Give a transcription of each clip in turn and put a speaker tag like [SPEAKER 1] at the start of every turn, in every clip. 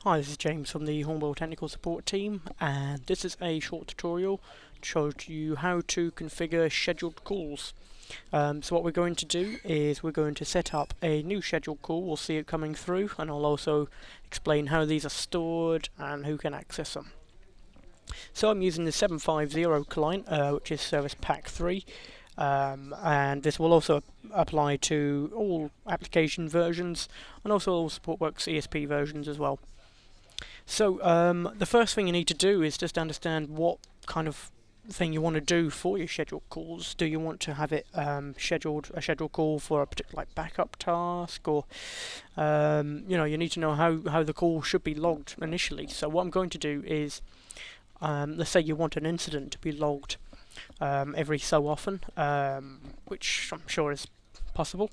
[SPEAKER 1] Hi, this is James from the Hornbill Technical Support team, and this is a short tutorial to show you how to configure scheduled calls. So what we're going to do is we're going to set up a new scheduled call. We'll see it coming through, and I'll also explain how these are stored and who can access them. So I'm using the 750 client, which is Service Pack 3. And this will also apply to all application versions and also all Supportworks ESP versions as well. So the first thing you need to do is just understand what kind of thing you want to do for your scheduled calls. Do you want to have it a scheduled call for a particular backup task, or you need to know how the call should be logged initially. So what I'm going to do is, let's say you want an incident to be logged every so often, which I'm sure is possible.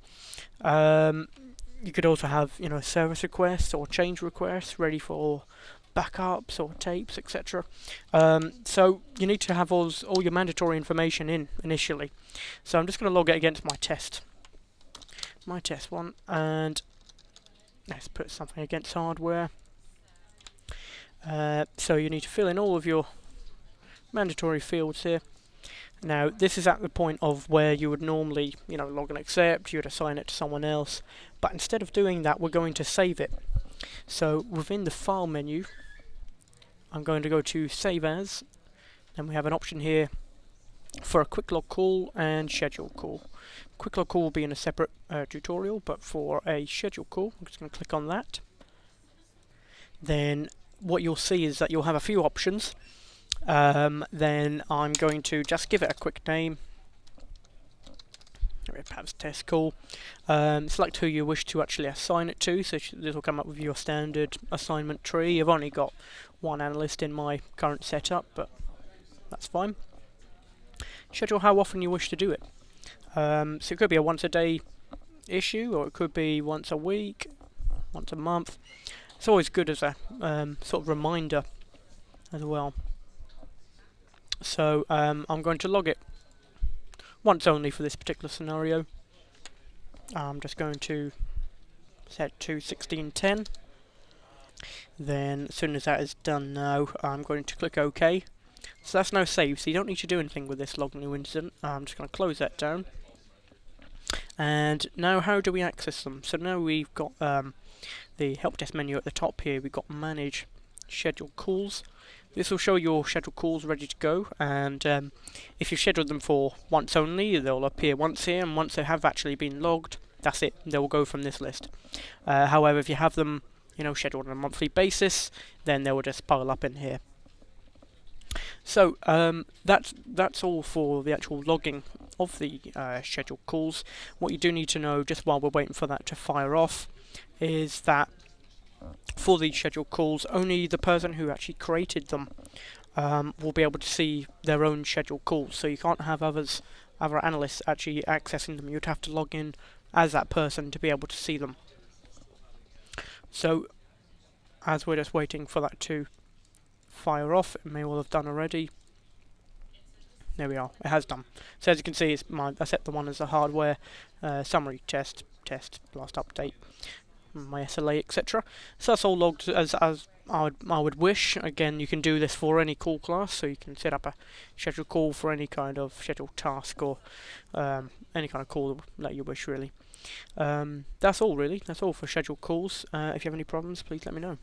[SPEAKER 1] You could also have service requests or change requests ready for backups or tapes, etc. So you need to have all your mandatory information in initially. So I'm just going to log it against my test one, and let's put something against hardware. So you need to fill in all of your mandatory fields here. Now this is at the point of where you would normally log and accept, you would assign it to someone else, but instead of doing that we're going to save it. So within the file menu I'm going to go to Save As, and we have an option here for a quick log call and schedule call. Quick log call will be in a separate tutorial, but for a schedule call I'm just going to click on that. Then what you'll see is that you'll have a few options. Then I'm going to just give it a quick name, perhaps test call. Select who you wish to actually assign it to, so this will come up with your standard assignment tree. I've only got one analyst in my current setup, but that's fine. Schedule how often you wish to do it. So it could be a once a day issue, or it could be once a week, once a month. It's always good as a sort of reminder as well. So I'm going to log it once only for this particular scenario. I'm just going to set to 1610. Then as soon as that is done now, I'm going to click OK. So that's now saved, so you don't need to do anything with this log new incident. I'm just going to close that down. And now how do we access them? So now we've got the help desk menu at the top here. We've got manage scheduled calls. This will show your scheduled calls ready to go, and if you've scheduled them for once only, they'll appear once here, and once they have actually been logged, that's it, they will go from this list. However, if you have them scheduled on a monthly basis, then they will just pile up in here. So that's all for the actual logging of the scheduled calls. What you do need to know, just while we're waiting for that to fire off, is that for these scheduled calls, only the person who actually created them will be able to see their own scheduled calls. So you can't have other analysts actually accessing them. You'd have to log in as that person to be able to see them. So as we're just waiting for that to fire off, it may well have done already. There we are, it has done. So as you can see, I set the one as a hardware summary test last update, my SLA, etc. So that's all logged as I would wish. Again, you can do this for any call class, so you can set up a scheduled call for any kind of scheduled task, or any kind of call that you wish, really. That's all really. That's all for scheduled calls. If you have any problems, please let me know.